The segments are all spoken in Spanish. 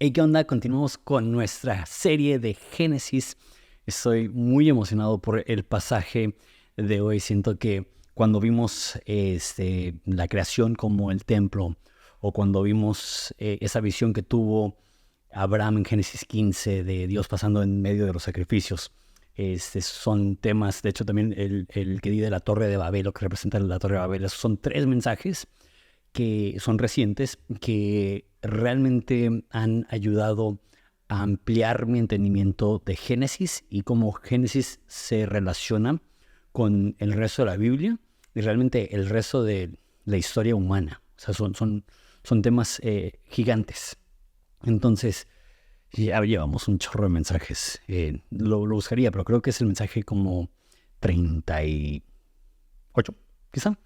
Hey, ¿qué onda? Continuamos con nuestra serie de Génesis. Estoy muy emocionado por el pasaje de hoy. Siento que cuando vimos la creación como el templo, o cuando vimos esa visión que tuvo Abraham en Génesis 15 de Dios pasando en medio de los sacrificios, son temas. De hecho, también el que di de la Torre de Babel, lo que representa la Torre de Babel, esos son 3 mensajes que son recientes, que realmente han ayudado a ampliar mi entendimiento de Génesis y cómo Génesis se relaciona con el resto de la Biblia y realmente el resto de la historia humana. O sea, son temas gigantes. Entonces, ya llevamos un chorro de mensajes. Lo buscaría, pero creo que es el mensaje como 38, quizá.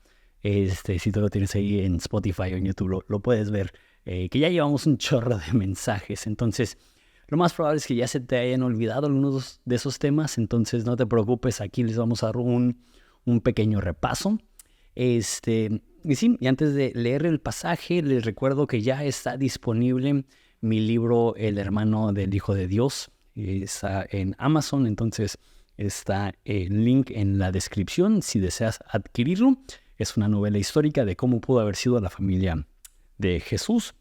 Si tú lo tienes ahí en Spotify o en YouTube, lo puedes ver, que ya llevamos un chorro de mensajes. Entonces, lo más probable es que ya se te hayan olvidado algunos de esos temas. Entonces, no te preocupes, aquí les vamos a dar un pequeño repaso. Y sí, y antes de leer el pasaje, les recuerdo que ya está disponible mi libro El hermano del Hijo de Dios. Está en Amazon, entonces está el link en la descripción si deseas adquirirlo. Es una novela histórica de cómo pudo haber sido la familia de Jesús,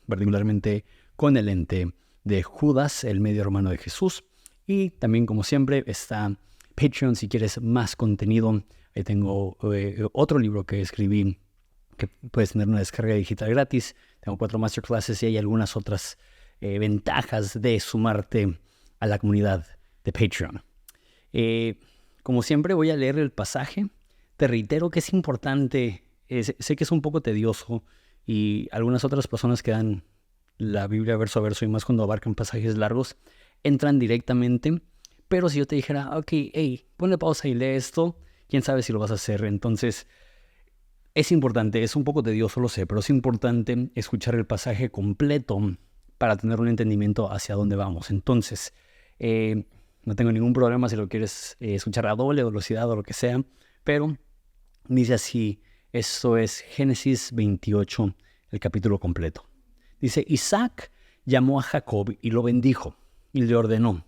particularmente con el ente de Judas, el medio hermano de Jesús. Y también, como siempre, está Patreon si quieres más contenido. Ahí tengo otro libro que escribí que puedes tener una descarga digital gratis. Tengo 4 masterclasses y hay algunas otras ventajas de sumarte a la comunidad de Patreon. Como siempre, voy a leer el pasaje. Te reitero que es importante, sé que es un poco tedioso y algunas otras personas que dan la Biblia verso a verso y más cuando abarcan pasajes largos, entran directamente, pero si yo te dijera, ok, hey, ponle pausa y lee esto, quién sabe si lo vas a hacer. Entonces, es importante, es un poco tedioso, lo sé, pero es importante escuchar el pasaje completo para tener un entendimiento hacia dónde vamos. Entonces, no tengo ningún problema si lo quieres escuchar a doble velocidad o lo que sea, pero dice así, esto es Génesis 28, el capítulo completo. Dice, Isaac llamó a Jacob y lo bendijo y le ordenó,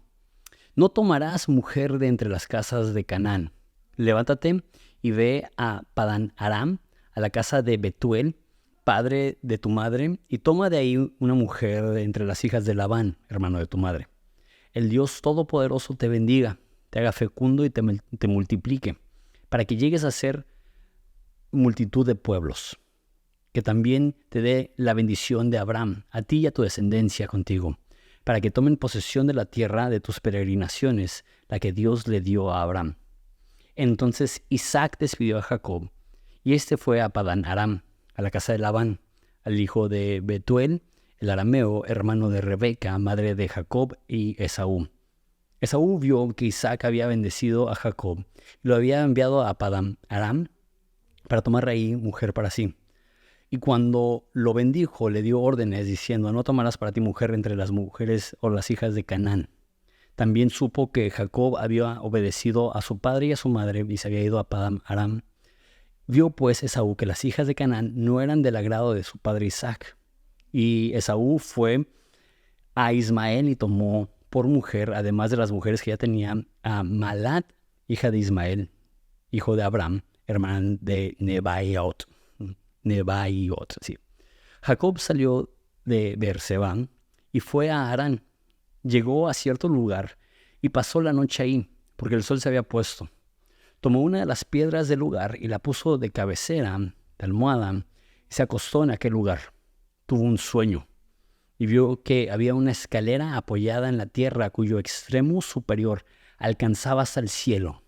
no tomarás mujer de entre las casas de Canaán. Levántate y ve a Padán Aram, a la casa de Betuel, padre de tu madre, y toma de ahí una mujer de entre las hijas de Labán, hermano de tu madre. El Dios Todopoderoso te bendiga, te haga fecundo y te multiplique, para que llegues a ser multitud de pueblos, que también te dé la bendición de Abraham, a ti y a tu descendencia contigo, para que tomen posesión de la tierra de tus peregrinaciones, la que Dios le dio a Abraham. Entonces Isaac despidió a Jacob, y éste fue a Padán Aram, a la casa de Labán, al hijo de Betuel, el arameo, hermano de Rebeca, madre de Jacob y Esaú. Esaú vio que Isaac había bendecido a Jacob y lo había enviado a Padán Aram para tomar ahí mujer para sí. Y cuando lo bendijo, le dio órdenes diciendo, no tomarás para ti mujer entre las mujeres o las hijas de Canaán. También supo que Jacob había obedecido a su padre y a su madre y se había ido a Padán Aram. Vio pues Esaú que las hijas de Canaán no eran del agrado de su padre Isaac. Y Esaú fue a Ismael y tomó por mujer, además de las mujeres que ya tenía, a Malat, hija de Ismael, hijo de Abraham, hermano de Nebaiot, sí. Jacob salió de Beerseba y fue a Harán. Llegó a cierto lugar y pasó la noche ahí, porque el sol se había puesto. Tomó una de las piedras del lugar y la puso de cabecera, de almohada, y se acostó en aquel lugar. Tuvo un sueño y vio que había una escalera apoyada en la tierra cuyo extremo superior alcanzaba hasta el cielo,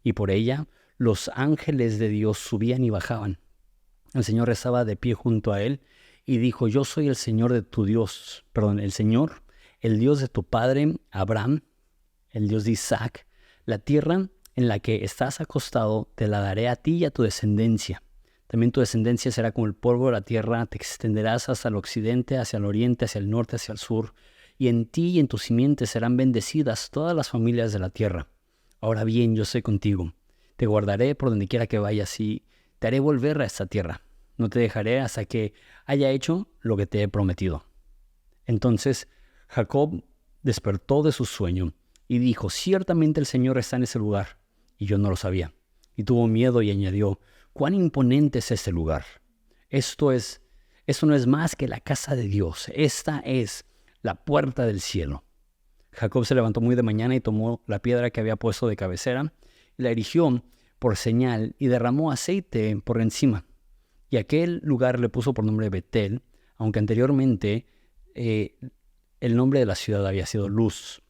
y por ella los ángeles de Dios subían y bajaban. El Señor estaba de pie junto a él y dijo, yo soy el Señor de tu Dios, el Señor, el Dios de tu padre Abraham, el Dios de Isaac. La tierra en la que estás acostado te la daré a ti y a tu descendencia. También tu descendencia será como el polvo de la tierra, te extenderás hasta el occidente, hacia el oriente, hacia el norte, hacia el sur, y en ti y en tu simiente serán bendecidas todas las familias de la tierra. Ahora bien, yo soy contigo, te guardaré por donde quiera que vayas y te haré volver a esta tierra. No te dejaré hasta que haya hecho lo que te he prometido. Entonces Jacob despertó de su sueño y dijo, ciertamente el Señor está en ese lugar, y yo no lo sabía. Y tuvo miedo y añadió, cuán imponente es ese lugar. Esto no es más que la casa de Dios. Esta es la puerta del cielo. Jacob se levantó muy de mañana y tomó la piedra que había puesto de cabecera, y la erigió por señal y derramó aceite por encima. Y aquel lugar le puso por nombre Betel, aunque anteriormente el nombre de la ciudad había sido Luz.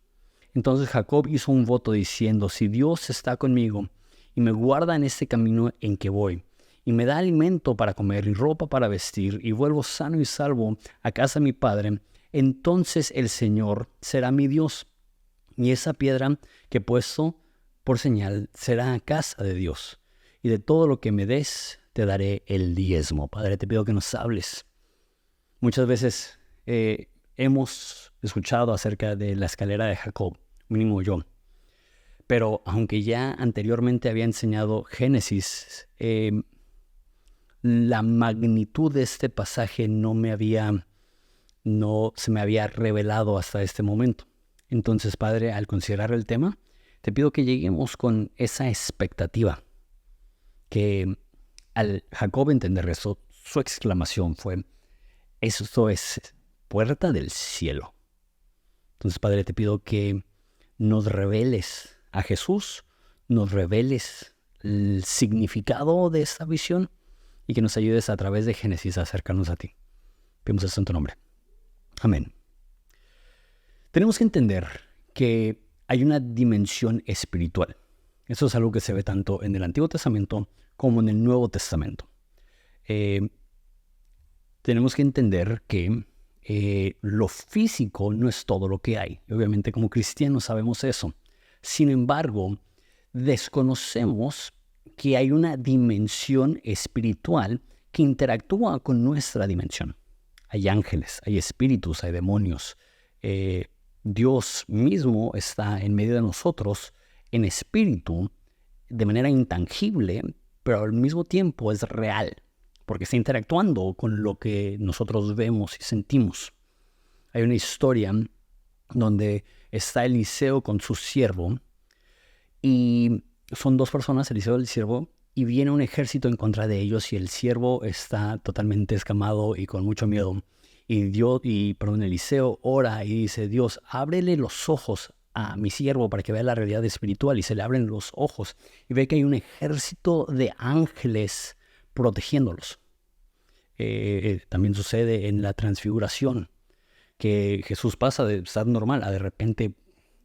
Entonces Jacob hizo un voto diciendo, si Dios está conmigo y me guarda en este camino en que voy, y me da alimento para comer y ropa para vestir, y vuelvo sano y salvo a casa de mi padre, entonces el Señor será mi Dios, y esa piedra que he puesto por señal será casa de Dios, y de todo lo que me des te daré el diezmo. Padre, te pido que nos hables. Muchas veces hemos escuchado acerca de la escalera de Jacob, mínimo yo. Pero aunque ya anteriormente había enseñado Génesis, la magnitud de este pasaje no se me había revelado hasta este momento. Entonces, Padre, al considerar el tema, te pido que lleguemos con esa expectativa, que al Jacob entender eso, su exclamación fue, esto es puerta del cielo. Entonces, Padre, te pido que nos reveles a Jesús, nos reveles el significado de esta visión y que nos ayudes a través de Génesis a acercarnos a ti. Pedimos esto en tu nombre. Amén. Tenemos que entender que hay una dimensión espiritual. Eso es algo que se ve tanto en el Antiguo Testamento como en el Nuevo Testamento. Tenemos que entender que lo físico no es todo lo que hay. Obviamente como cristianos sabemos eso. Sin embargo, desconocemos que hay una dimensión espiritual que interactúa con nuestra dimensión. Hay ángeles, hay espíritus, hay demonios. Dios mismo está en medio de nosotros en espíritu de manera intangible, pero al mismo tiempo es real, porque está interactuando con lo que nosotros vemos y sentimos. Hay una historia donde está Eliseo con su siervo y son dos personas, Eliseo y el siervo, y viene un ejército en contra de ellos y el siervo está totalmente escamado y con mucho miedo. Y Eliseo ora y dice, Dios, ábrele los ojos a mi siervo para que vea la realidad espiritual, y se le abren los ojos y ve que hay un ejército de ángeles protegiéndolos. También sucede en la transfiguración, que Jesús pasa de estar normal a de repente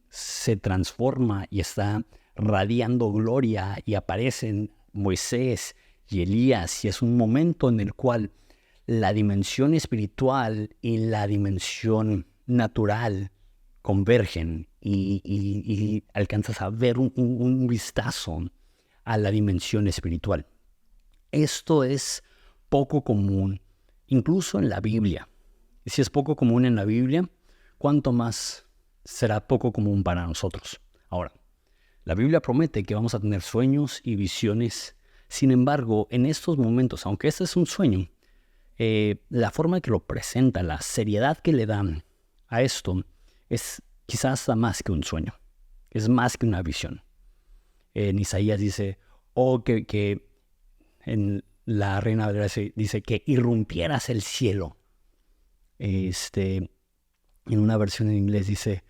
se transforma y está radiando gloria y aparecen Moisés y Elías, y es un momento en el cual la dimensión espiritual y la dimensión natural convergen y alcanzas a ver un vistazo a la dimensión espiritual. Esto es poco común, incluso en la Biblia. Y si es poco común en la Biblia, ¿cuánto más será poco común para nosotros? Ahora, la Biblia promete que vamos a tener sueños y visiones. Sin embargo, en estos momentos, aunque este es un sueño, la forma que lo presenta, la seriedad que le dan a esto, es quizás hasta más que un sueño. Es más que una visión. En Isaías dice, que en la Reina Valera dice que irrumpieras el cielo. En una versión en inglés dice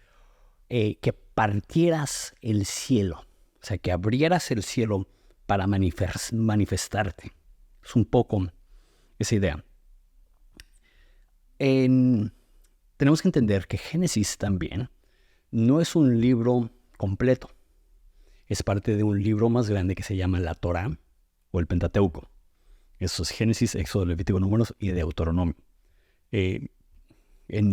que partieras el cielo. O sea, que abrieras el cielo para manifestarte. Es un poco esa idea. Tenemos que entender que Génesis también no es un libro completo. Es parte de un libro más grande que se llama la Torá o el Pentateuco. Eso es Génesis, Éxodo, Levítico, Números y Deuteronomio. En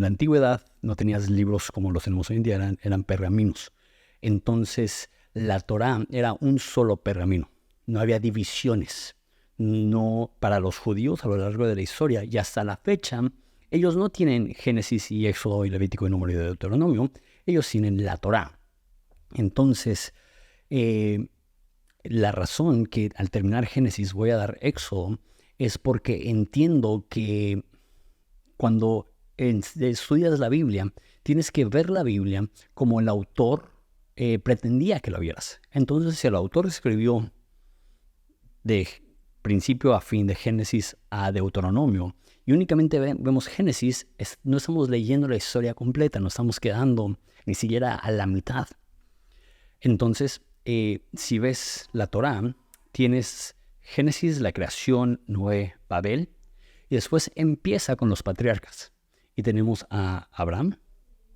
la antigüedad no tenías libros como los tenemos hoy en día, eran pergaminos. Entonces la Torá era un solo pergamino. No había divisiones. No, para los judíos a lo largo de la historia y hasta la fecha, ellos no tienen Génesis y Éxodo y Levítico y Número y Deuteronomio, ellos tienen la Torá. Entonces, la razón que al terminar Génesis voy a dar Éxodo es porque entiendo que cuando estudias la Biblia, tienes que ver la Biblia como el autor pretendía que lo vieras. Entonces, si el autor escribió de principio a fin, de Génesis a Deuteronomio, y únicamente vemos Génesis, no estamos leyendo la historia completa, no estamos quedando ni siquiera a la mitad. Entonces, si ves la Torá, tienes Génesis, la creación, Noé, Babel, y después empieza con los patriarcas. Y tenemos a Abraham,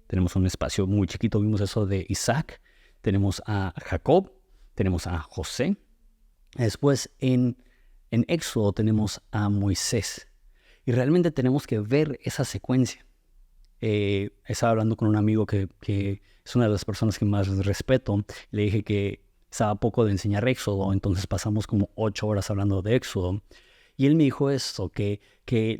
tenemos un espacio muy chiquito, vimos eso de Isaac, tenemos a Jacob, tenemos a José. Después en Éxodo tenemos a Moisés. Y realmente tenemos que ver esa secuencia. Estaba hablando con un amigo que es una de las personas que más respeto. Le dije que estaba poco de enseñar Éxodo, entonces pasamos como 8 horas hablando de Éxodo. Y él me dijo esto, que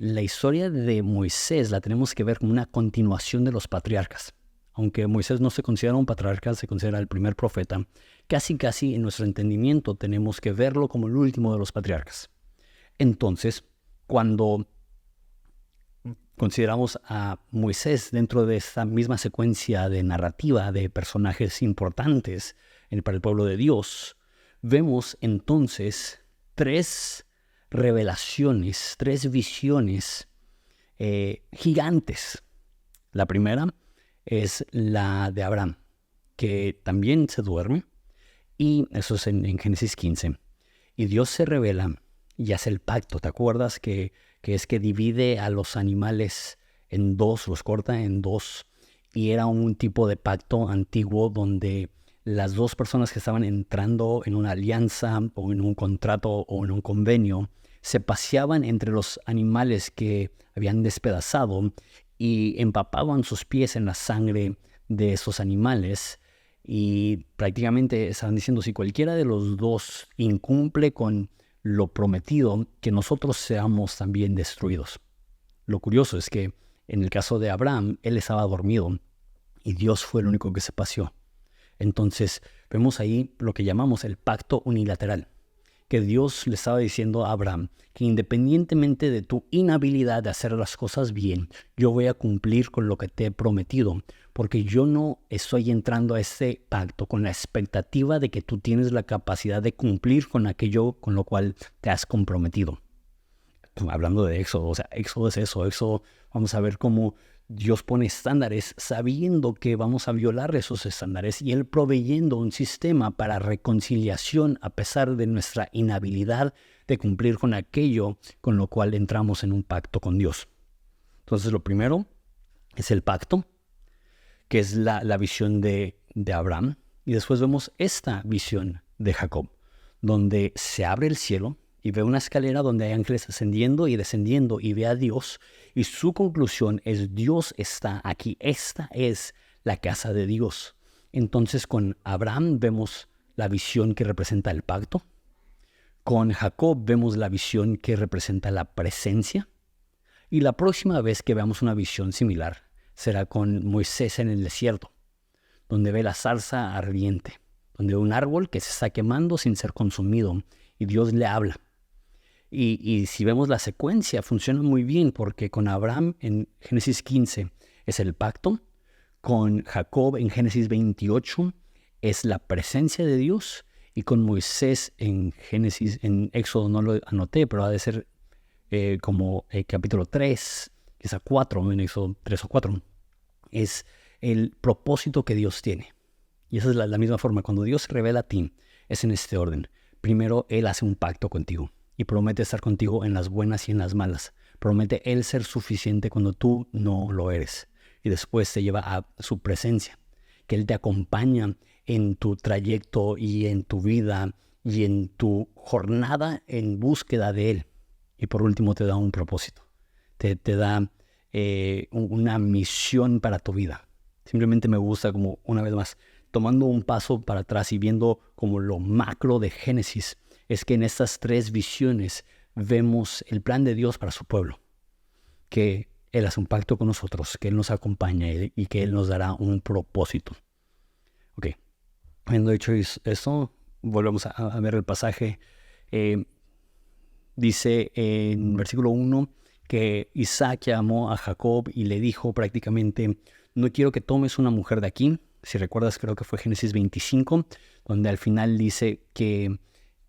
la historia de Moisés la tenemos que ver como una continuación de los patriarcas. Aunque Moisés no se considera un patriarca, se considera el primer profeta, casi en nuestro entendimiento tenemos que verlo como el último de los patriarcas. Entonces, cuando consideramos a Moisés dentro de esta misma secuencia de narrativa de personajes importantes para el pueblo de Dios, vemos entonces 3 revelaciones, 3 visiones gigantes. La primera es la de Abraham, que también se duerme, y eso es en Génesis 15. Y Dios se revela y hace el pacto. ¿Te acuerdas que es que divide a los animales en 2, los corta en 2? Y era un tipo de pacto antiguo donde las 2 personas que estaban entrando en una alianza o en un contrato o en un convenio se paseaban entre los animales que habían despedazado y empapaban sus pies en la sangre de esos animales, y prácticamente estaban diciendo, si cualquiera de los 2 incumple con lo prometido, que nosotros seamos también destruidos. Lo curioso es que en el caso de Abraham, él estaba dormido y Dios fue el único que se paseó. Entonces vemos ahí lo que llamamos el pacto unilateral, que Dios le estaba diciendo a Abraham que independientemente de tu inhabilidad de hacer las cosas bien, yo voy a cumplir con lo que te he prometido, porque yo no estoy entrando a ese pacto con la expectativa de que tú tienes la capacidad de cumplir con aquello con lo cual te has comprometido. Hablando de Éxodo, o sea, Éxodo es eso, Éxodo, vamos a ver cómo Dios pone estándares sabiendo que vamos a violar esos estándares, y Él proveyendo un sistema para reconciliación a pesar de nuestra inhabilidad de cumplir con aquello con lo cual entramos en un pacto con Dios. Entonces lo primero es el pacto, que es la visión de Abraham, y después vemos esta visión de Jacob, donde se abre el cielo y ve una escalera donde hay ángeles ascendiendo y descendiendo, y ve a Dios, y su conclusión es: Dios está aquí, esta es la casa de Dios. Entonces con Abraham vemos la visión que representa el pacto, con Jacob vemos la visión que representa la presencia, y la próxima vez que veamos una visión similar será con Moisés en el desierto, donde ve la zarza ardiente, donde ve un árbol que se está quemando sin ser consumido, y Dios le habla. Y si vemos la secuencia, funciona muy bien, porque con Abraham en Génesis 15 es el pacto, con Jacob en Génesis 28 es la presencia de Dios, y con Moisés en Éxodo no lo anoté, pero ha de ser como capítulo 3, quizá 4, en Éxodo 3 o 4, es el propósito que Dios tiene. Y esa es la misma forma, cuando Dios se revela a ti, es en este orden. Primero, Él hace un pacto contigo y promete estar contigo en las buenas y en las malas. Promete Él ser suficiente cuando tú no lo eres. Y después te lleva a su presencia, que Él te acompaña en tu trayecto y en tu vida y en tu jornada en búsqueda de Él. Y por último te da un propósito, te da una misión para tu vida. Simplemente me gusta, como una vez más, tomando un paso para atrás y viendo como lo macro de Génesis, es que en estas 3 visiones vemos el plan de Dios para su pueblo, que Él hace un pacto con nosotros, que Él nos acompaña y que Él nos dará un propósito. Ok, habiendo dicho esto, volvemos a ver el pasaje. Dice en versículo 1 que Isaac llamó a Jacob y le dijo prácticamente, no quiero que tomes una mujer de aquí. Si recuerdas, creo que fue Génesis 25, donde al final dice que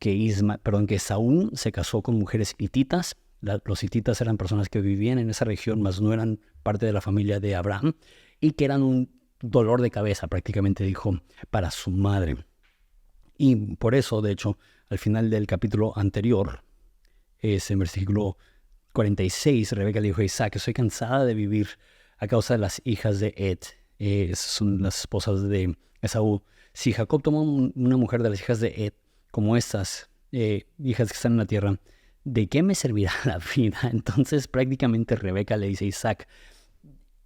Esaú se casó con mujeres hititas. Los hititas eran personas que vivían en esa región, mas no eran parte de la familia de Abraham, y que eran un dolor de cabeza, prácticamente dijo, para su madre. Y por eso, de hecho, al final del capítulo anterior, es en versículo 46, Rebeca le dijo a Isaac, estoy cansada de vivir a causa de las hijas de Ed. Son las esposas de Esaú. Si Jacob toma una mujer de las hijas de Ed, como estas hijas que están en la tierra, ¿de qué me servirá la vida? Entonces prácticamente Rebeca le dice a Isaac,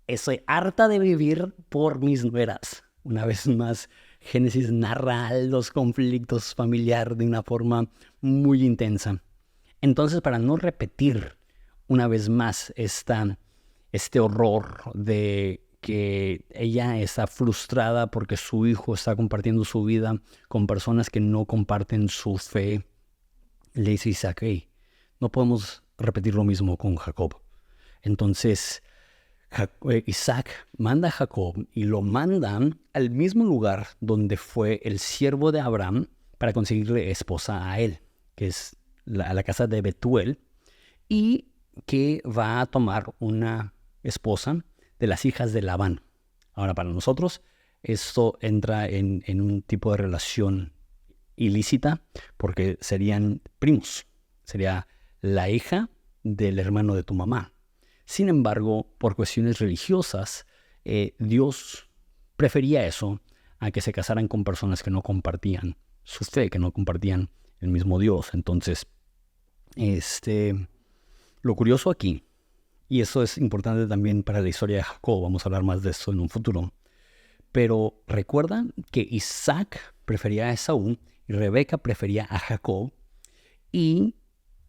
estoy harta de vivir por mis nueras. Una vez más, Génesis narra los conflictos familiares de una forma muy intensa. Entonces, para no repetir una vez más este horror de que ella está frustrada porque su hijo está compartiendo su vida con personas que no comparten su fe, le dice Isaac, hey, no podemos repetir lo mismo con Jacob. Entonces, Isaac manda a Jacob y lo mandan al mismo lugar donde fue el siervo de Abraham para conseguirle esposa a él, que es a la casa de Betuel, y que va a tomar una esposa de las hijas de Labán. Ahora, para nosotros, esto entra en un tipo de relación ilícita porque serían primos. Sería la hija del hermano de tu mamá. Sin embargo, por cuestiones religiosas, Dios prefería eso a que se casaran con personas que no compartían su fe, que no compartían el mismo Dios. Entonces, lo curioso aquí, y eso es importante también para la historia de Jacob, vamos a hablar más de esto en un futuro, pero recuerda que Isaac prefería a Esaú y Rebeca prefería a Jacob, y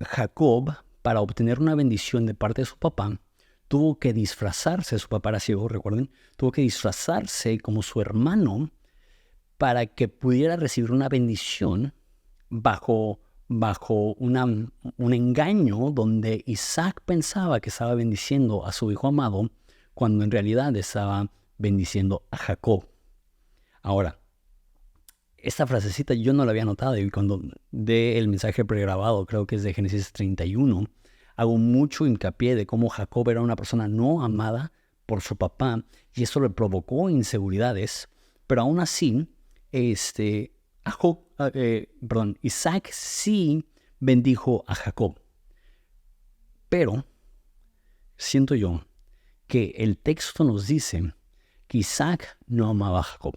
Jacob, para obtener una bendición de parte de su papá, tuvo que disfrazarse, su papá era ciego, recuerden, tuvo que disfrazarse como su hermano para que pudiera recibir una bendición bajo un engaño donde Isaac pensaba que estaba bendiciendo a su hijo amado cuando en realidad estaba bendiciendo a Jacob. Ahora, esta frasecita yo no la había notado y cuando dé el mensaje pregrabado, creo que es de Génesis 31, hago mucho hincapié de cómo Jacob era una persona no amada por su papá y eso le provocó inseguridades, pero aún así, Isaac sí bendijo a Jacob. Pero siento yo que el texto nos dice que Isaac no amaba a Jacob.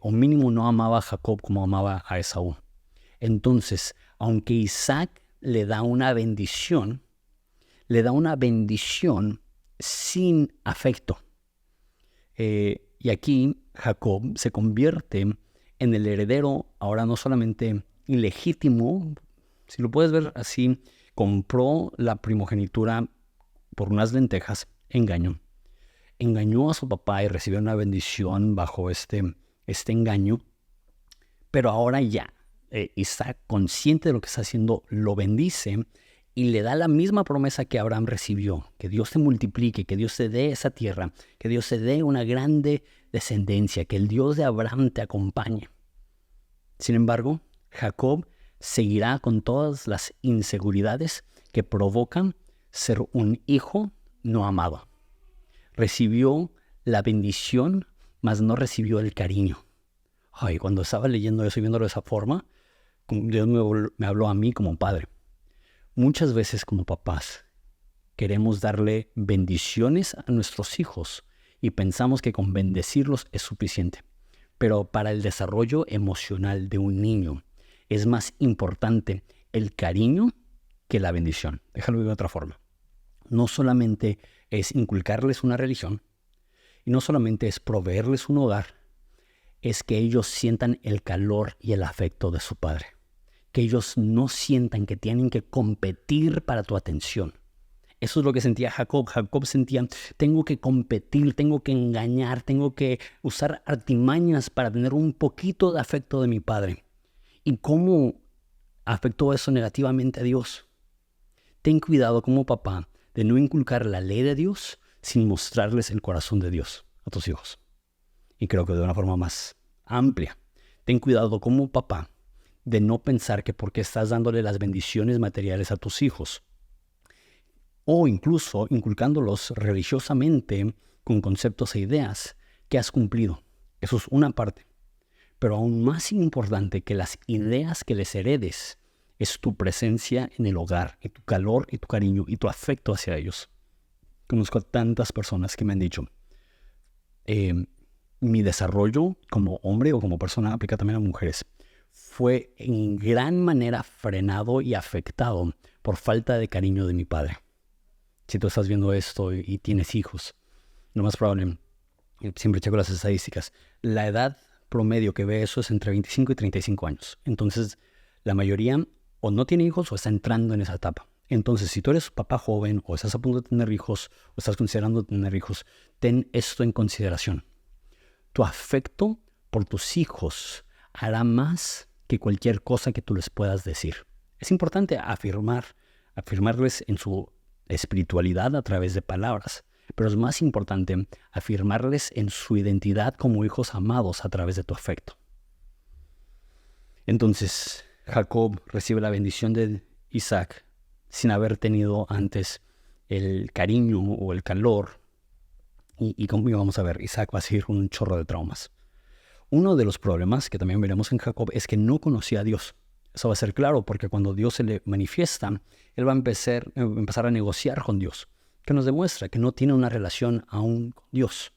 O mínimo no amaba a Jacob como amaba a Esaú. Entonces, aunque Isaac le da una bendición sin afecto. Y aquí Jacob se convierte en el heredero, ahora no solamente ilegítimo, si lo puedes ver así, compró la primogenitura por unas lentejas, engañó a su papá y recibió una bendición bajo este engaño, pero ahora ya Isaac, consciente de lo que está haciendo, lo bendice y le da la misma promesa que Abraham recibió, que Dios te multiplique, que Dios te dé esa tierra, que Dios te dé una grande descendencia, que el Dios de Abraham te acompañe. Sin embargo, Jacob seguirá con todas las inseguridades que provocan ser un hijo no amado. Recibió la bendición, mas no recibió el cariño. Ay, cuando estaba leyendo eso y viéndolo de esa forma, Dios me habló a mí como padre. Muchas veces como papás queremos darle bendiciones a nuestros hijos y pensamos que con bendecirlos es suficiente. Pero para el desarrollo emocional de un niño es más importante el cariño que la bendición. Déjalo ver de otra forma. No solamente es inculcarles una religión y no solamente es proveerles un hogar, es que ellos sientan el calor y el afecto de su padre. Que ellos no sientan que tienen que competir para tu atención. Eso es lo que sentía Jacob. Jacob sentía, tengo que competir, tengo que engañar, tengo que usar artimañas para tener un poquito de afecto de mi padre. ¿Y cómo afectó eso negativamente a Dios? Ten cuidado como papá de no inculcar la ley de Dios sin mostrarles el corazón de Dios a tus hijos. Y creo que de una forma más amplia, ten cuidado como papá de no pensar que porque estás dándole las bendiciones materiales a tus hijos o incluso inculcándolos religiosamente con conceptos e ideas que has cumplido. Eso es una parte. Pero aún más importante que las ideas que les heredes es tu presencia en el hogar, y tu calor, y tu cariño, y tu afecto hacia ellos. Conozco a tantas personas que me han dicho, mi desarrollo como hombre o como persona, aplica también a mujeres, fue en gran manera frenado y afectado por falta de cariño de mi padre. Si tú estás viendo esto y tienes hijos, lo más probable, siempre checo las estadísticas, la edad promedio que ve eso es entre 25 y 35 años. Entonces, la mayoría o no tiene hijos o está entrando en esa etapa. Entonces, si tú eres papá joven o estás a punto de tener hijos o estás considerando tener hijos, ten esto en consideración. Tu afecto por tus hijos hará más que cualquier cosa que tú les puedas decir. Es importante afirmarles en su espiritualidad a través de palabras, pero es más importante afirmarles en su identidad como hijos amados a través de tu afecto. Entonces, Jacob recibe la bendición de Isaac sin haber tenido antes el cariño o el calor. Y como vamos a ver, Isaac va a seguir un chorro de traumas. Uno de los problemas que también veremos en Jacob es que no conocía a Dios. Eso va a ser claro porque cuando Dios se le manifiesta, él va a empezar a negociar con Dios, que nos demuestra que no tiene una relación aún con Dios.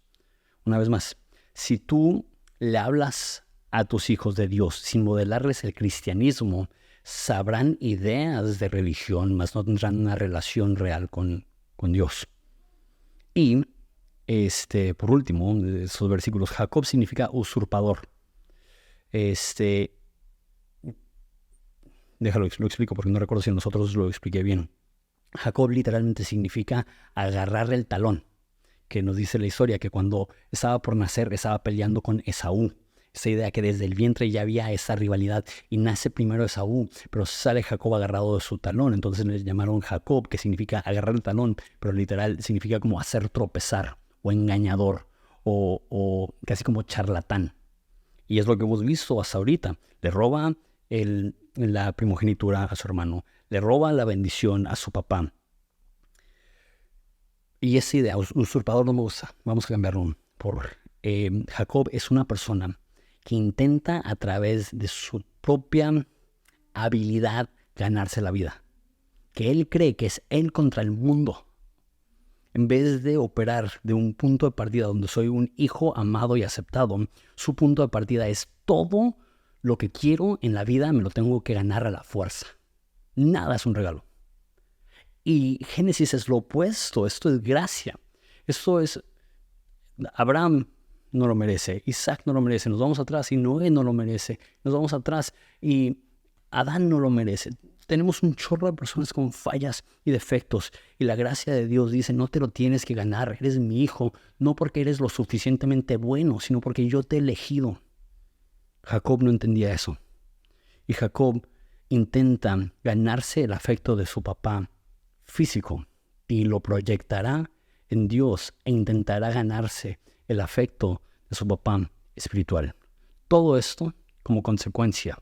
Una vez más, si tú le hablas a tus hijos de Dios sin modelarles el cristianismo, sabrán ideas de religión, mas no tendrán una relación real con Dios. Y por último, de esos versículos, Jacob significa usurpador. Déjalo, lo explico porque no recuerdo si nosotros lo expliqué bien. Jacob literalmente significa agarrar el talón, que nos dice la historia que cuando estaba por nacer estaba peleando con Esaú. Esa idea que desde el vientre ya había esa rivalidad y nace primero Esaú, pero sale Jacob agarrado de su talón. Entonces le llamaron Jacob, que significa agarrar el talón, pero literal significa como hacer tropezar o engañador o casi como charlatán. Y es lo que hemos visto hasta ahorita. Le roba la primogenitura a su hermano, le roba la bendición a su papá. Y esa idea, usurpador, no me gusta. Vamos a cambiarlo por Jacob es una persona que intenta a través de su propia habilidad ganarse la vida. Que él cree que es él contra el mundo. En vez de operar de un punto de partida donde soy un hijo amado y aceptado, su punto de partida es todo lo que quiero en la vida me lo tengo que ganar a la fuerza. Nada es un regalo. Y Génesis es lo opuesto, esto es gracia. Esto es, Abraham no lo merece, Isaac no lo merece, nos vamos atrás y Noé no lo merece, nos vamos atrás y Adán no lo merece. Tenemos un chorro de personas con fallas y defectos y la gracia de Dios dice, no te lo tienes que ganar, eres mi hijo, no porque eres lo suficientemente bueno, sino porque yo te he elegido. Jacob no entendía eso. Y Jacob intenta ganarse el afecto de su papá físico y lo proyectará en Dios e intentará ganarse el afecto de su papá espiritual. Todo esto como consecuencia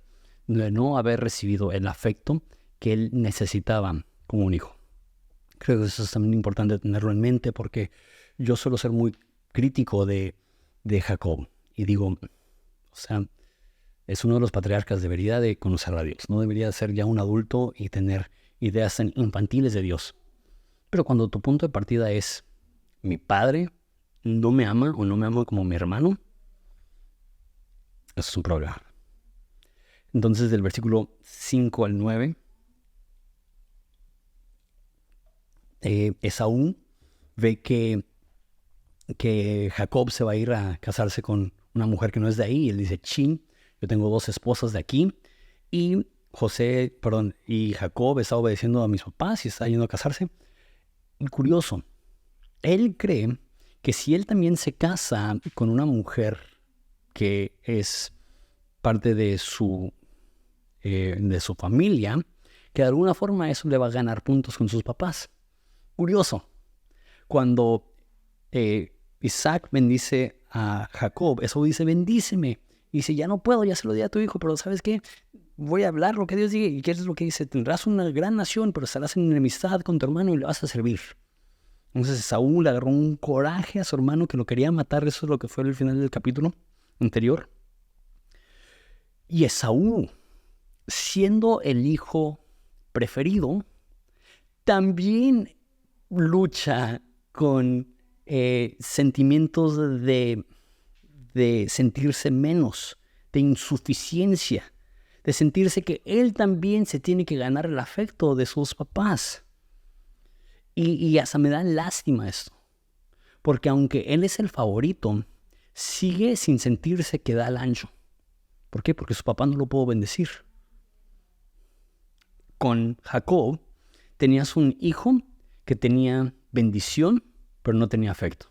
de no haber recibido el afecto que él necesitaba como un hijo. Creo que eso es también importante tenerlo en mente porque yo suelo ser muy crítico de Jacob y digo, es uno de los patriarcas, debería de conocer a Dios, no debería ser ya un adulto y tener ideas tan infantiles de Dios. Pero cuando tu punto de partida es, mi padre no me ama o no me ama como mi hermano, eso es un problema. Entonces del versículo 5 al 9, Esaú ve que Jacob se va a ir a casarse con una mujer que no es de ahí, y él dice, chin, yo tengo 2 esposas de aquí, y Jacob está obedeciendo a mis papás y está yendo a casarse. Y curioso, él cree que si él también se casa con una mujer que es parte de su familia, que de alguna forma eso le va a ganar puntos con sus papás. Curioso, cuando Isaac bendice a Jacob, Esaú dice, bendíceme. Y dice, ya no puedo, ya se lo di a tu hijo, pero ¿sabes qué? Voy a hablar lo que Dios diga. ¿Y qué es lo que dice? Tendrás una gran nación, pero estarás en enemistad con tu hermano y le vas a servir. Entonces Esaú le agarró un coraje a su hermano que lo quería matar. Eso es lo que fue el final del capítulo anterior. Y Esaú, siendo el hijo preferido, también lucha con sentimientos de sentirse menos, de insuficiencia, de sentirse que él también se tiene que ganar el afecto de sus papás. Y hasta me da lástima esto, porque aunque él es el favorito, sigue sin sentirse que da el ancho. ¿Por qué? Porque su papá no lo pudo bendecir. Con Jacob tenías un hijo que tenía bendición, pero no tenía afecto.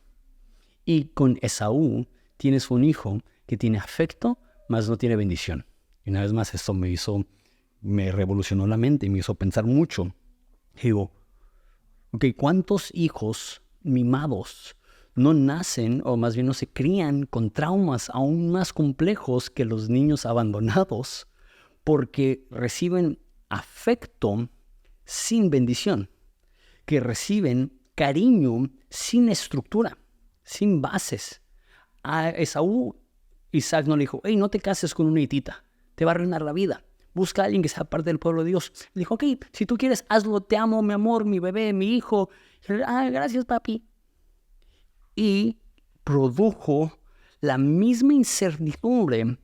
Y con Esaú tienes un hijo que tiene afecto, mas no tiene bendición. Y una vez más esto me revolucionó la mente y me hizo pensar mucho. Digo, ok, ¿cuántos hijos mimados no nacen, o más bien no se crían con traumas aún más complejos que los niños abandonados porque reciben afecto sin bendición, que reciben cariño sin estructura, sin bases? A Esaú, Isaac no le dijo, hey, no te cases con una hitita, te va a arruinar la vida. Busca a alguien que sea parte del pueblo de Dios. Le dijo, ok, si tú quieres, hazlo, te amo, mi amor, mi bebé, mi hijo. Gracias, papi. Y produjo la misma incertidumbre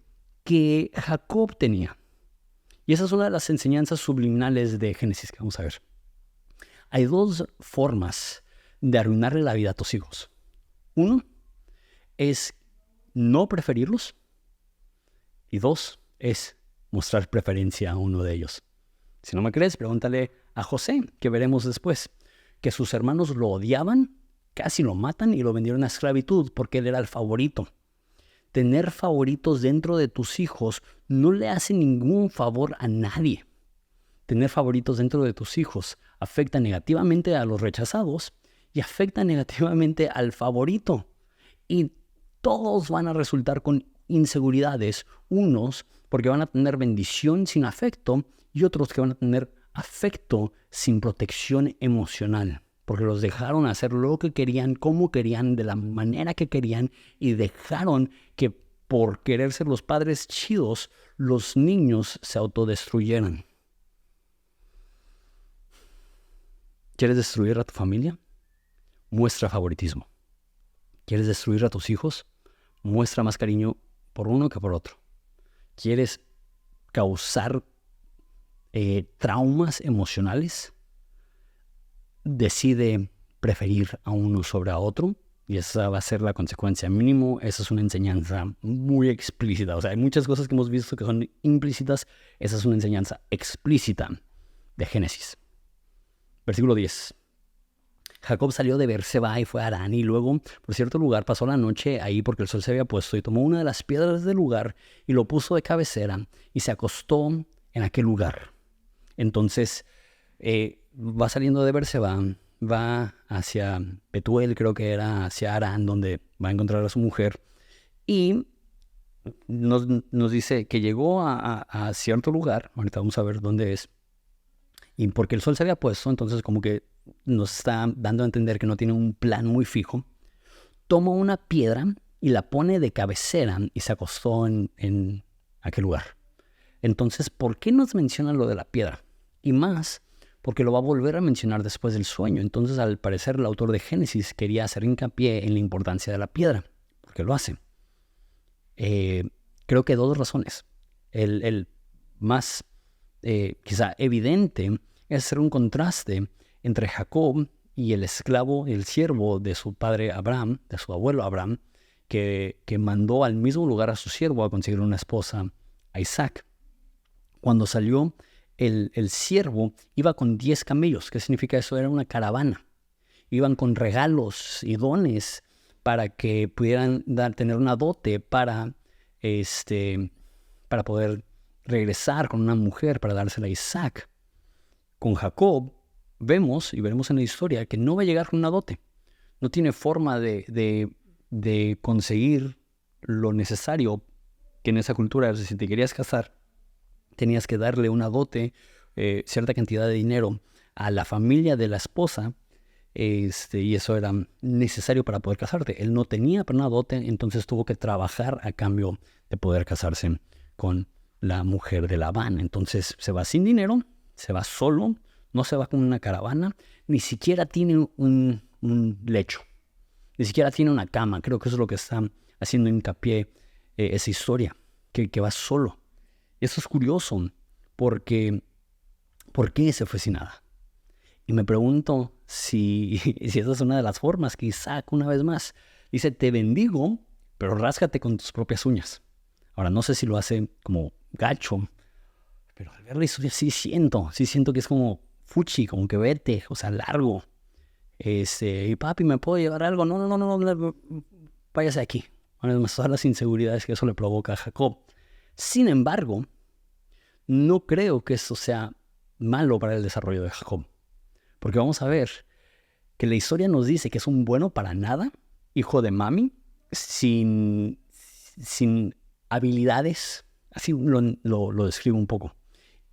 que Jacob tenía. Y esa es una de las enseñanzas subliminales de Génesis que vamos a ver. Hay dos formas de arruinarle la vida a tus hijos. Uno es no preferirlos. Y dos es mostrar preferencia a uno de ellos. Si no me crees, pregúntale a José, que veremos después, que sus hermanos lo odiaban, casi lo matan y lo vendieron a esclavitud porque él era el favorito. Tener favoritos dentro de tus hijos no le hace ningún favor a nadie. Tener favoritos dentro de tus hijos afecta negativamente a los rechazados y afecta negativamente al favorito. Y todos van a resultar con inseguridades, unos porque van a tener bendición sin afecto y otros que van a tener afecto sin protección emocional, porque los dejaron hacer lo que querían, como querían, de la manera que querían, y dejaron que por querer ser los padres chidos, los niños se autodestruyeran. ¿Quieres destruir a tu familia? Muestra favoritismo. ¿Quieres destruir a tus hijos? Muestra más cariño por uno que por otro. ¿Quieres causar traumas emocionales? Decide preferir a uno sobre a otro y esa va a ser la consecuencia. Mínimo, esa es una enseñanza muy explícita. O sea, hay muchas cosas que hemos visto que son implícitas. Esa es una enseñanza explícita de Génesis. Versículo 10. Jacob salió de Beerseba y fue a Harán, y luego por cierto lugar pasó la noche ahí porque el sol se había puesto, y tomó una de las piedras del lugar y lo puso de cabecera y se acostó en aquel lugar. Entonces va saliendo de Beerseba, va hacia Betuel, creo que era, hacia Harán, donde va a encontrar a su mujer, y nos dice que llegó a cierto lugar. Ahorita vamos a ver dónde es, y porque el sol se había puesto, entonces como que nos está dando a entender que no tiene un plan muy fijo. Toma una piedra y la pone de cabecera y se acostó en aquel lugar. Entonces, ¿por qué nos menciona lo de la piedra? Y más, porque lo va a volver a mencionar después del sueño. Entonces, al parecer, el autor de Génesis quería hacer hincapié en la importancia de la piedra, porque lo hace. Creo que dos razones. El más quizá evidente es hacer un contraste entre Jacob y el esclavo, el siervo de su padre Abraham, de su abuelo Abraham, que mandó al mismo lugar a su siervo a conseguir una esposa, a Isaac. Cuando salió, el siervo iba con 10 camellos. ¿Qué significa eso? Era una caravana. Iban con regalos y dones para que pudieran tener una dote para poder regresar con una mujer, para dársela a Isaac. Con Jacob vemos y veremos en la historia que no va a llegar con una dote. No tiene forma de conseguir lo necesario que en esa cultura, si te querías casar, tenías que darle una dote, cierta cantidad de dinero a la familia de la esposa, y eso era necesario para poder casarte. Él no tenía para una dote, entonces tuvo que trabajar a cambio de poder casarse con la mujer de Labán. Entonces se va sin dinero, se va solo, no se va con una caravana, ni siquiera tiene un lecho, ni siquiera tiene una cama. Creo que eso es lo que está haciendo hincapié esa historia, que va solo. Eso es curioso, porque ¿por qué se fue sin nada? Y me pregunto si esa es una de las formas que Isaac, una vez más, dice, te bendigo, pero ráscate con tus propias uñas. Ahora, no sé si lo hace como gacho, pero al ver la historia sí siento que es como fuchi, como que vete, o sea, largo. Y papi, ¿me puedo llevar algo? No, váyase aquí. Una vez más, todas las inseguridades que eso le provoca a Jacob. Sin embargo, no creo que eso sea malo para el desarrollo de Jacob. Porque vamos a ver que la historia nos dice que es un bueno para nada, hijo de mami, sin habilidades, así lo describo un poco.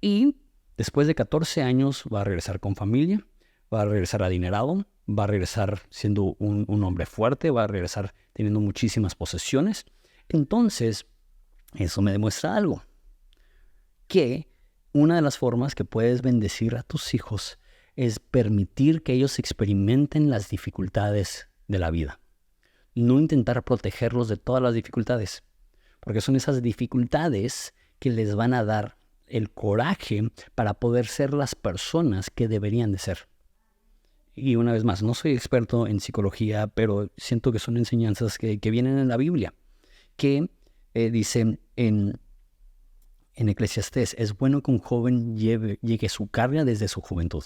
Y después de 14 años va a regresar con familia, va a regresar adinerado, va a regresar siendo un hombre fuerte, va a regresar teniendo muchísimas posesiones. Entonces, eso me demuestra algo, que una de las formas que puedes bendecir a tus hijos es permitir que ellos experimenten las dificultades de la vida. No intentar protegerlos de todas las dificultades, porque son esas dificultades que les van a dar el coraje para poder ser las personas que deberían de ser. Y una vez más, no soy experto en psicología, pero siento que son enseñanzas que vienen en la Biblia, que dicen en Eclesiastés, es bueno que un joven llegue su carga desde su juventud.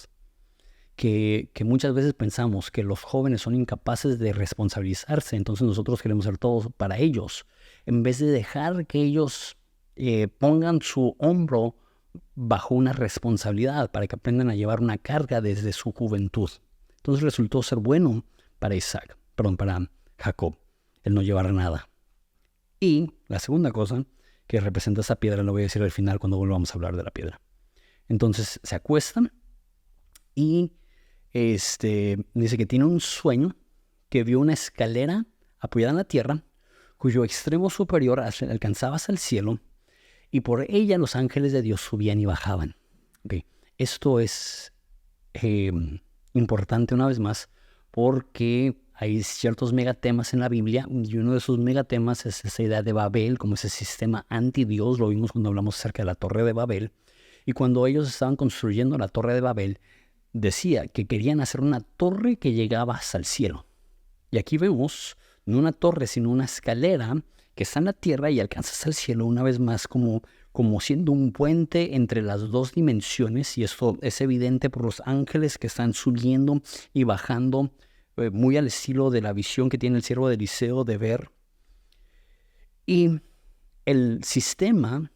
Que muchas veces pensamos que los jóvenes son incapaces de responsabilizarse, entonces nosotros queremos hacer todo para ellos, en vez de dejar que ellos pongan su hombro bajo una responsabilidad para que aprendan a llevar una carga desde su juventud. Entonces resultó ser bueno para para Jacob, el no llevar nada. Y la segunda cosa que representa esa piedra, lo voy a decir al final cuando volvamos a hablar de la piedra. Entonces se acuestan y dice que tiene un sueño, que vio una escalera apoyada en la tierra, cuyo extremo superior alcanzaba hasta el cielo, y por ella los ángeles de Dios subían y bajaban. Okay. Esto es importante una vez más, porque hay ciertos megatemas en la Biblia, y uno de esos megatemas es esa idea de Babel, como ese sistema anti-Dios. Lo vimos cuando hablamos acerca de la Torre de Babel, y cuando ellos estaban construyendo la Torre de Babel, decía que querían hacer una torre que llegaba hasta el cielo. Y aquí vemos no una torre, sino una escalera que está en la tierra y alcanza hasta el cielo, una vez más como siendo un puente entre las dos dimensiones. Y esto es evidente por los ángeles que están subiendo y bajando, muy al estilo de la visión que tiene el siervo de Eliseo de ver. Y el sistema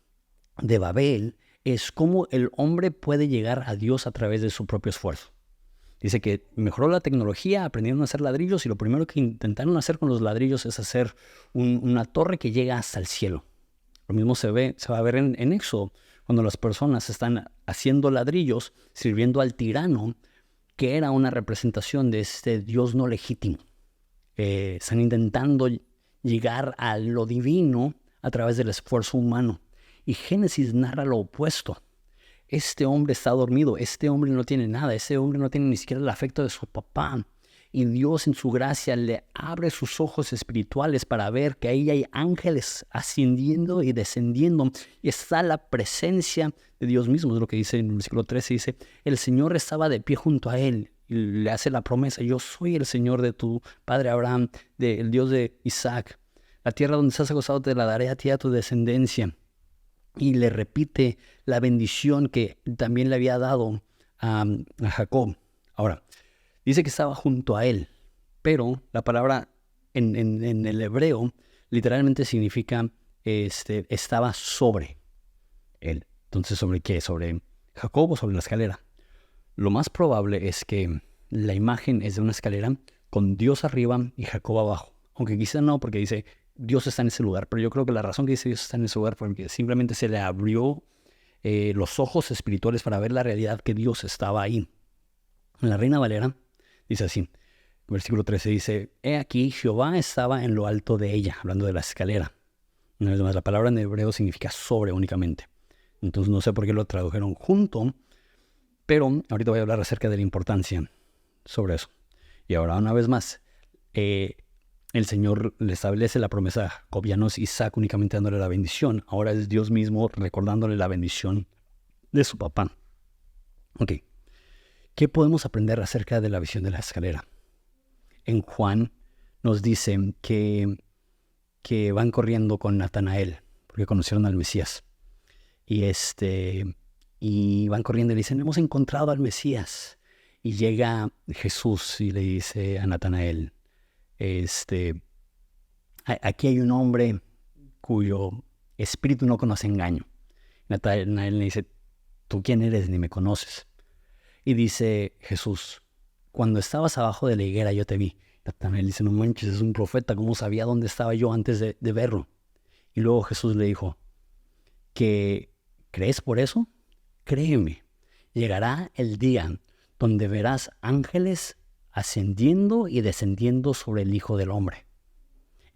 de Babel es cómo el hombre puede llegar a Dios a través de su propio esfuerzo. Dice que mejoró la tecnología, aprendieron a hacer ladrillos, y lo primero que intentaron hacer con los ladrillos es hacer una torre que llega hasta el cielo. Lo mismo se va a ver en Éxodo, cuando las personas están haciendo ladrillos, sirviendo al tirano, que era una representación de este Dios no legítimo. Están intentando llegar a lo divino a través del esfuerzo humano. Y Génesis narra lo opuesto. Este hombre está dormido, este hombre no tiene nada, este hombre no tiene ni siquiera el afecto de su papá. Y Dios en su gracia le abre sus ojos espirituales para ver que ahí hay ángeles ascendiendo y descendiendo. Y está la presencia de Dios mismo. Es lo que dice en el versículo 13, dice, el Señor estaba de pie junto a él. Y le hace la promesa, yo soy el Señor de tu padre Abraham, el Dios de Isaac. La tierra donde estás acostado te la daré a ti y a tu descendencia. Y le repite la bendición que también le había dado a Jacob. Ahora, dice que estaba junto a él, pero la palabra en el hebreo literalmente significa estaba sobre él. Entonces, ¿sobre qué? ¿Sobre Jacob o sobre la escalera? Lo más probable es que la imagen es de una escalera con Dios arriba y Jacob abajo. Aunque quizá no, porque dice Dios está en ese lugar. Pero yo creo que la razón que dice Dios está en ese lugar fue porque simplemente se le abrió los ojos espirituales para ver la realidad que Dios estaba ahí. En la Reina Valera dice así, versículo 13 dice, he aquí Jehová estaba en lo alto de ella, hablando de la escalera. Una vez más, la palabra en hebreo significa sobre únicamente. Entonces no sé por qué lo tradujeron junto, pero ahorita voy a hablar acerca de la importancia sobre eso. Y ahora una vez más, el Señor le establece la promesa a Jacob. Ya no es Isaac únicamente dándole la bendición, ahora es Dios mismo recordándole la bendición de su papá. Ok, ¿qué podemos aprender acerca de la visión de la escalera? En Juan nos dicen que van corriendo con Natanael, porque conocieron al Mesías. Y van corriendo y le dicen, hemos encontrado al Mesías. Y llega Jesús y le dice a Natanael, aquí hay un hombre cuyo espíritu no conoce engaño. Natanael le dice, ¿tú quién eres? Ni me conoces. Y dice Jesús, cuando estabas abajo de la higuera yo te vi. Natanael dice, no manches, es un profeta, ¿cómo sabía dónde estaba yo antes de verlo? Y luego Jesús le dijo, ¿crees por eso? Créeme, llegará el día donde verás ángeles ascendiendo y descendiendo sobre el Hijo del Hombre.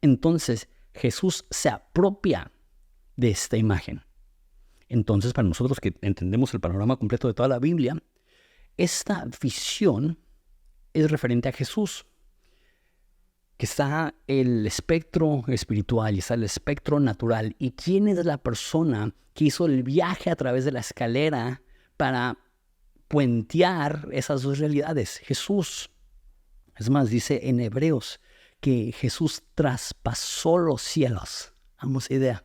Entonces Jesús se apropia de esta imagen. Entonces, para nosotros que entendemos el panorama completo de toda la Biblia, esta visión es referente a Jesús, que está el espectro espiritual y está el espectro natural. ¿Y quién es la persona que hizo el viaje a través de la escalera para puentear esas dos realidades? Jesús. Es más, dice en Hebreos que Jesús traspasó los cielos. Vamos, idea.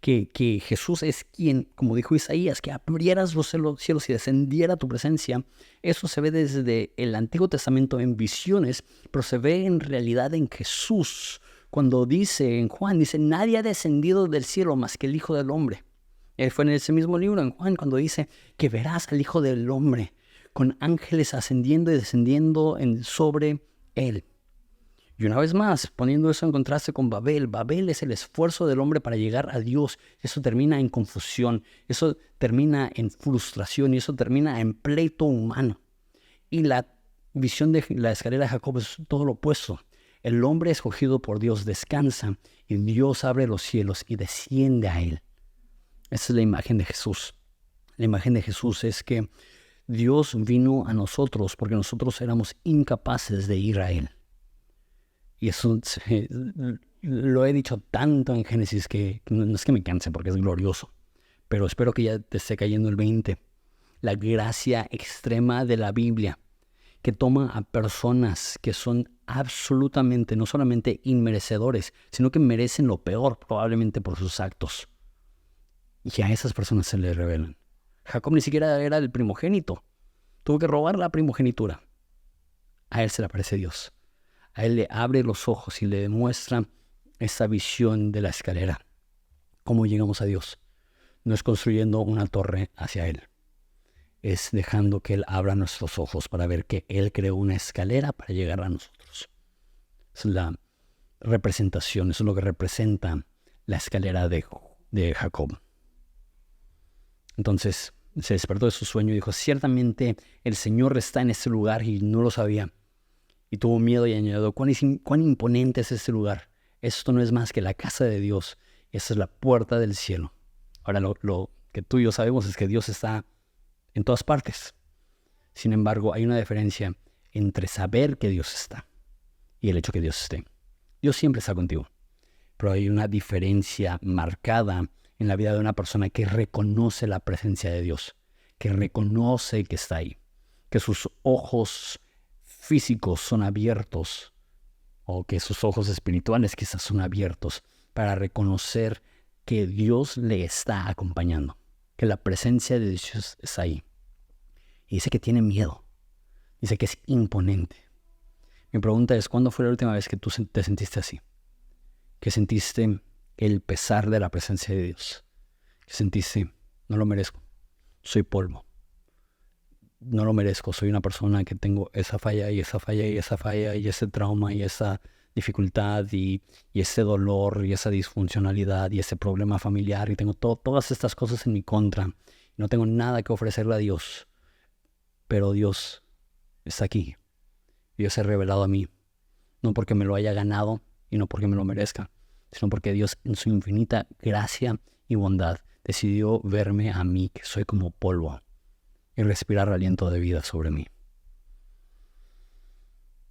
Que Jesús es quien, como dijo Isaías, que abrieras los cielos y descendiera a tu presencia. Eso se ve desde el Antiguo Testamento en visiones, pero se ve en realidad en Jesús. Cuando dice en Juan, dice, nadie ha descendido del cielo más que el Hijo del Hombre. Fue en ese mismo libro, en Juan, cuando dice que verás al Hijo del Hombre con ángeles ascendiendo y descendiendo sobre él. Y una vez más, poniendo eso en contraste con Babel, Babel es el esfuerzo del hombre para llegar a Dios. Eso termina en confusión, eso termina en frustración y eso termina en pleito humano. Y la visión de la escalera de Jacob es todo lo opuesto. El hombre escogido por Dios descansa y Dios abre los cielos y desciende a él. Esa es la imagen de Jesús. La imagen de Jesús es que Dios vino a nosotros porque nosotros éramos incapaces de ir a él. Y eso lo he dicho tanto en Génesis que no es que me canse porque es glorioso. Pero espero que ya te esté cayendo el 20. La gracia extrema de la Biblia, que toma a personas que son absolutamente, no solamente inmerecedores, sino que merecen lo peor probablemente por sus actos. Y a esas personas se les revelan. Jacob ni siquiera era el primogénito. Tuvo que robar la primogenitura. A él se le aparece Dios. A él le abre los ojos y le demuestra esta visión de la escalera. ¿Cómo llegamos a Dios? No es construyendo una torre hacia él. Es dejando que él abra nuestros ojos para ver que él creó una escalera para llegar a nosotros. Es la representación, eso es lo que representa la escalera de Jacob. Entonces se despertó de su sueño y dijo, ciertamente el Señor está en este lugar y no lo sabía. Y tuvo miedo y añadió, ¿cuán imponente es este lugar? Esto no es más que la casa de Dios. Esta es la puerta del cielo. Ahora lo que tú y yo sabemos es que Dios está en todas partes. Sin embargo, hay una diferencia entre saber que Dios está y el hecho que Dios esté. Dios siempre está contigo. Pero hay una diferencia marcada en la vida de una persona que reconoce la presencia de Dios, que reconoce que está ahí, que sus ojos físicos son abiertos o que sus ojos espirituales quizás son abiertos para reconocer que Dios le está acompañando, que la presencia de Dios está ahí. Y dice que tiene miedo, dice que es imponente. Mi pregunta es, ¿cuándo fue la última vez que tú te sentiste así? Que sentiste el pesar de la presencia de Dios, que sentiste, no lo merezco, soy polvo, no lo merezco. Soy una persona que tengo esa falla y esa falla y esa falla y ese trauma y esa dificultad y ese dolor y esa disfuncionalidad y ese problema familiar y tengo todas estas cosas en mi contra. No tengo nada que ofrecerle a Dios, pero Dios está aquí. Dios se ha revelado a mí, no porque me lo haya ganado y no porque me lo merezca, sino porque Dios en su infinita gracia y bondad decidió verme a mí, que soy como polvo, y respirar aliento de vida sobre mí.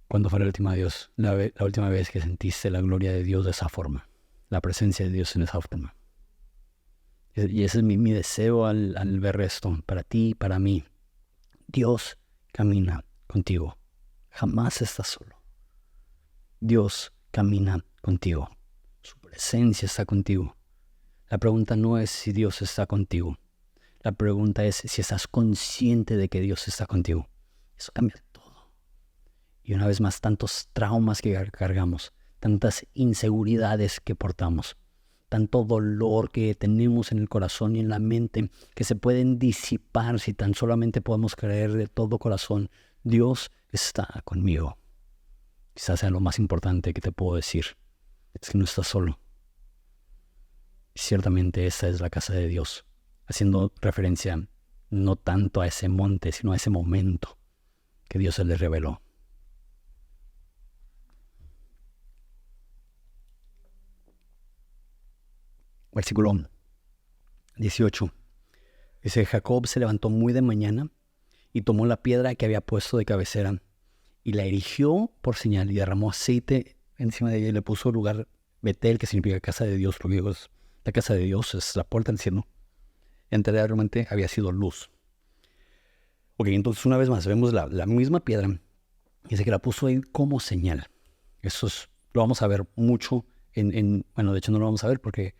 ¿Cuándo fue la última vez que sentiste la gloria de Dios de esa forma? La presencia de Dios en esa forma. Y ese es mi deseo al ver esto, para ti y para mí. Dios camina contigo. Jamás estás solo. Dios camina contigo. Su presencia está contigo. La pregunta no es si Dios está contigo. La pregunta es si estás consciente de que Dios está contigo. Eso cambia todo. Y una vez más, tantos traumas que cargamos, tantas inseguridades que portamos, tanto dolor que tenemos en el corazón y en la mente, que se pueden disipar si tan solamente podemos creer de todo corazón: Dios está conmigo. Quizás sea lo más importante que te puedo decir, es que no estás solo. Ciertamente esta es la casa de Dios, haciendo referencia no tanto a ese monte, sino a ese momento que Dios se le reveló. Versículo 18. Dice: Jacob se levantó muy de mañana y tomó la piedra que había puesto de cabecera y la erigió por señal y derramó aceite encima de ella y le puso lugar Betel, que significa casa de Dios, porque la casa de Dios es la puerta del cielo. Y anteriormente había sido luz. Ok, entonces una vez más vemos la misma piedra. Dice que la puso ahí como señal. Lo vamos a ver mucho bueno, de hecho no lo vamos a ver porque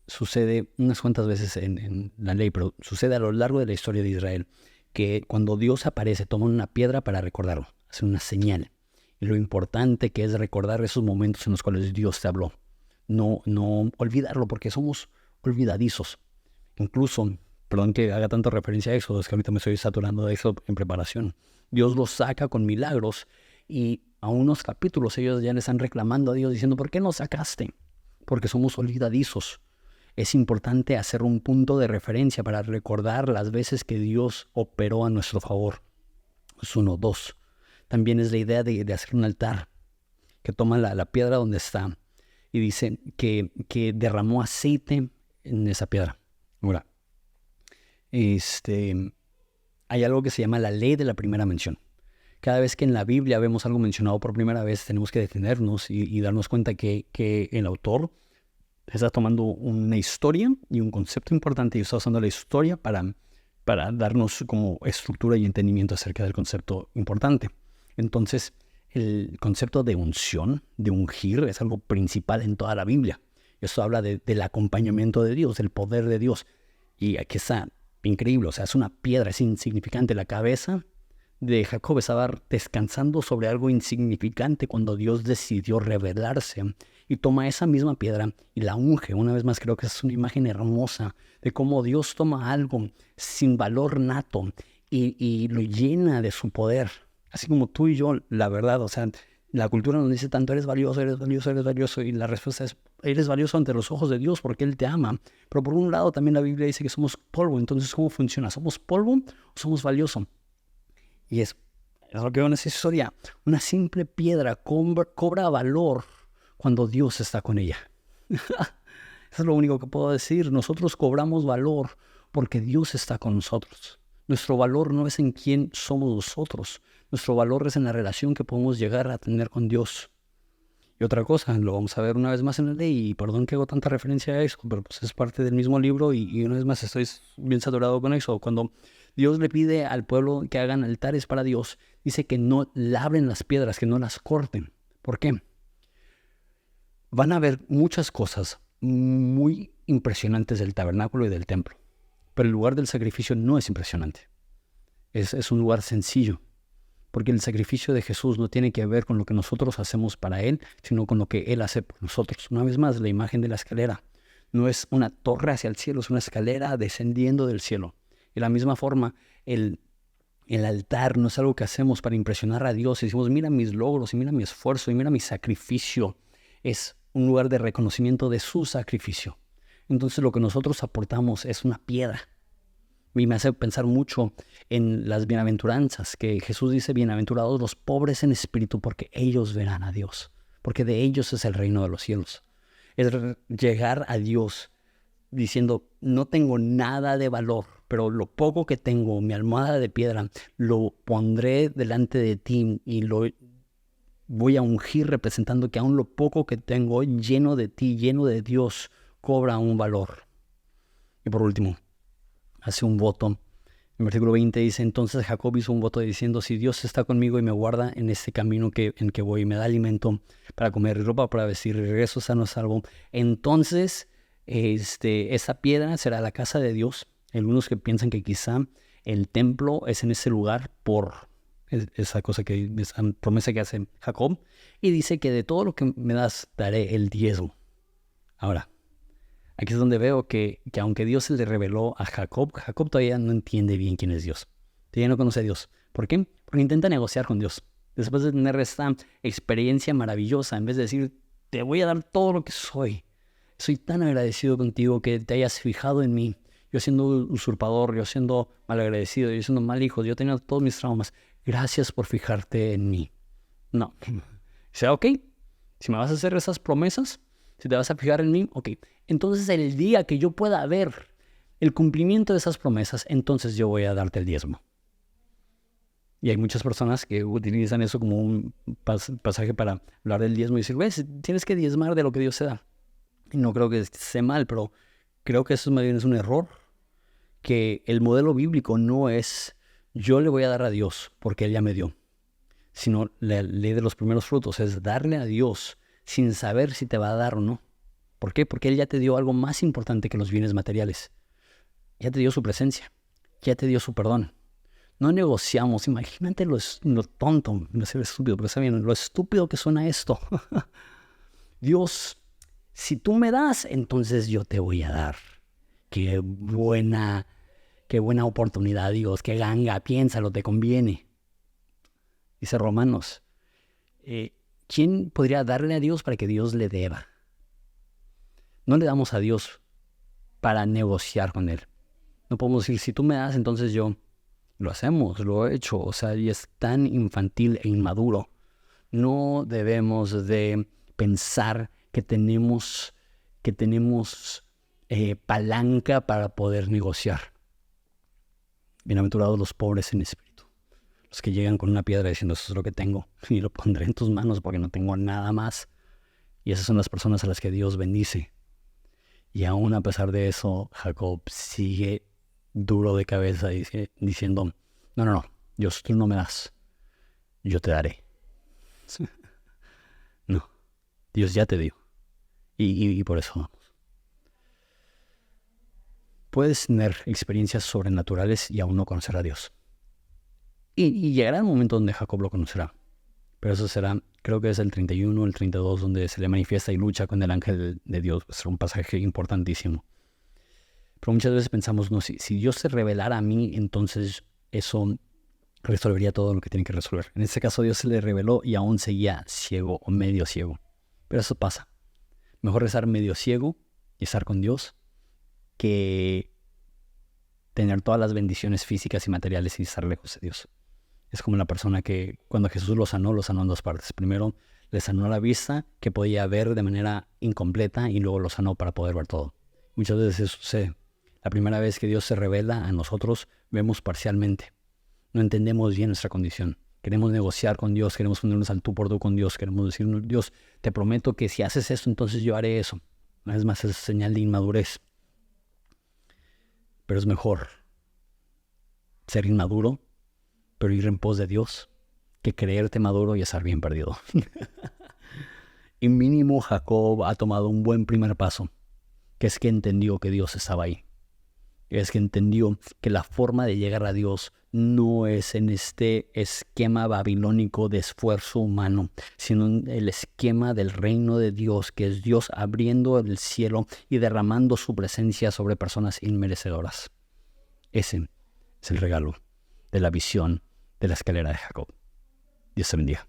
sucede unas cuantas veces en la ley, pero sucede a lo largo de la historia de Israel, que cuando Dios aparece, toma una piedra para recordarlo, hace una señal. Y lo importante que es recordar esos momentos en los cuales Dios te habló. No olvidarlo, porque somos olvidadizos. Incluso, perdón que haga tanta referencia a Éxodo, es que ahorita me estoy saturando de Éxodo en preparación. Dios los saca con milagros y a unos capítulos ellos ya le están reclamando a Dios diciendo: ¿por qué nos sacaste? Porque somos olvidadizos. Es importante hacer un punto de referencia para recordar las veces que Dios operó a nuestro favor. Es 1, 2. También es la idea de hacer un altar, que toma la piedra donde está y dice que derramó aceite en esa piedra. Ahora, hay algo que se llama la ley de la primera mención. Cada vez que en la Biblia vemos algo mencionado por primera vez, tenemos que detenernos y darnos cuenta que el autor está tomando una historia y un concepto importante y está usando la historia para darnos como estructura y entendimiento acerca del concepto importante. Entonces, el concepto de unción, de ungir, es algo principal en toda la Biblia. Esto habla del acompañamiento de Dios, del poder de Dios. Y aquí está increíble, o sea, es una piedra, es insignificante. La cabeza de Jacob estaba descansando sobre algo insignificante cuando Dios decidió revelarse y toma esa misma piedra y la unge. Una vez más, creo que es una imagen hermosa de cómo Dios toma algo sin valor nato y lo llena de su poder. Así como tú y yo, la verdad, o sea, la cultura nos dice tanto: eres valioso, eres valioso, eres valioso, y la respuesta es: eres valioso ante los ojos de Dios porque Él te ama. Pero por un lado también la Biblia dice que somos polvo. Entonces, ¿cómo funciona? ¿Somos polvo o somos valioso? Y es lo que veo en esa historia. Una simple piedra cobra valor cuando Dios está con ella. Eso es lo único que puedo decir. Nosotros cobramos valor porque Dios está con nosotros. Nuestro valor no es en quién somos nosotros. Nuestro valor es en la relación que podemos llegar a tener con Dios. Y otra cosa, lo vamos a ver una vez más en la ley, y perdón que hago tanta referencia a eso, pero pues es parte del mismo libro y una vez más estoy bien saturado con eso. Cuando Dios le pide al pueblo que hagan altares para Dios, dice que no labren las piedras, que no las corten. ¿Por qué? Van a ver muchas cosas muy impresionantes del tabernáculo y del templo, pero el lugar del sacrificio no es impresionante. Es un lugar sencillo. Porque el sacrificio de Jesús no tiene que ver con lo que nosotros hacemos para Él, sino con lo que Él hace por nosotros. Una vez más, la imagen de la escalera no es una torre hacia el cielo, es una escalera descendiendo del cielo. De la misma forma, el El altar no es algo que hacemos para impresionar a Dios. Y decimos, mira mis logros, y mira mi esfuerzo, y mira mi sacrificio. Es un lugar de reconocimiento de su sacrificio. Entonces lo que nosotros aportamos es una piedra. Y me hace pensar mucho en las bienaventuranzas, que Jesús dice, bienaventurados los pobres en espíritu, porque ellos verán a Dios. Porque de ellos es el reino de los cielos. Es llegar a Dios diciendo, no tengo nada de valor, pero lo poco que tengo, mi almohada de piedra, lo pondré delante de ti y lo voy a ungir representando que aún lo poco que tengo, lleno de ti, lleno de Dios, cobra un valor. Y por último, hace un voto. En versículo 20 dice, entonces Jacob hizo un voto diciendo, si Dios está conmigo y me guarda en este camino en que voy, y me da alimento para comer y ropa para vestir, y regreso sano salvo, entonces esa piedra será la casa de Dios. Algunos que piensan que quizá el templo es en ese lugar por esa promesa que hace Jacob, y dice que de todo lo que me das daré el diezmo. Ahora, aquí es donde veo que aunque Dios se le reveló a Jacob, Jacob todavía no entiende bien quién es Dios. Todavía no conoce a Dios. ¿Por qué? Porque intenta negociar con Dios. Después de tener esta experiencia maravillosa, en vez de decir, te voy a dar todo lo que soy. Soy tan agradecido contigo que te hayas fijado en mí. Yo siendo usurpador, yo siendo malagradecido, yo siendo mal hijo, yo teniendo todos mis traumas. Gracias por fijarte en mí. No. Dice, ok, si me vas a hacer esas promesas, si te vas a fijar en mí, ok. Entonces el día que yo pueda ver el cumplimiento de esas promesas, entonces yo voy a darte el diezmo. Y hay muchas personas que utilizan eso como un pasaje para hablar del diezmo y decir, ves, tienes que diezmar de lo que Dios te da. Y no creo que esté mal, pero creo que eso más bien es un error. Que el modelo bíblico no es yo le voy a dar a Dios porque Él ya me dio, sino la ley de los primeros frutos es darle a Dios sin saber si te va a dar o no. ¿Por qué? Porque Él ya te dio algo más importante que los bienes materiales. Ya te dio su presencia, ya te dio su perdón. No negociamos. Imagínate lo tonto, no sé, estúpido, pero está bien, lo estúpido que suena esto. Dios, si tú me das, entonces yo te voy a dar. Qué buena oportunidad, Dios, qué ganga, piénsalo, te conviene. Dice Romanos, ¿quién podría darle a Dios para que Dios le deba? No le damos a Dios para negociar con Él. No podemos decir, si tú me das, entonces yo. Lo hacemos, lo he hecho, o sea, y es tan infantil e inmaduro. No debemos de pensar que tenemos palanca para poder negociar. Bienaventurados los pobres en espíritu, los que llegan con una piedra diciendo, eso es lo que tengo, y lo pondré en tus manos porque no tengo nada más. Y esas son las personas a las que Dios bendice. Y aún a pesar de eso, Jacob sigue duro de cabeza diciendo, no, Dios, tú no me das, yo te daré. No, Dios ya te dio. Y por eso vamos. Puedes tener experiencias sobrenaturales y aún no conocer a Dios. Y llegará el momento donde Jacob lo conocerá. Pero eso será, creo que es el 31, el 32, donde se le manifiesta y lucha con el ángel de Dios. Será un pasaje importantísimo. Pero muchas veces pensamos, no, si Dios se revelara a mí, entonces eso resolvería todo lo que tiene que resolver. En este caso Dios se le reveló y aún seguía ciego o medio ciego. Pero eso pasa. Mejor rezar medio ciego y estar con Dios que tener todas las bendiciones físicas y materiales y estar lejos de Dios. Es como la persona que cuando Jesús lo sanó en dos partes. Primero le sanó la vista que podía ver de manera incompleta y luego lo sanó para poder ver todo. Muchas veces eso sucede. La primera vez que Dios se revela a nosotros, vemos parcialmente. No entendemos bien nuestra condición. Queremos negociar con Dios, queremos ponernos al tú por tú con Dios, queremos decir, Dios, te prometo que si haces esto, entonces yo haré eso. Una vez más, es señal de inmadurez. Pero es mejor ser inmaduro, pero ir en pos de Dios, que creerte maduro y estar bien perdido. Y mínimo Jacob ha tomado un buen primer paso, que es que entendió que Dios estaba ahí. Es que entendió que la forma de llegar a Dios no es en este esquema babilónico de esfuerzo humano, sino en el esquema del reino de Dios, que es Dios abriendo el cielo y derramando su presencia sobre personas inmerecedoras. Ese es el regalo. de la visión de la escalera de Jacob. Dios te bendiga.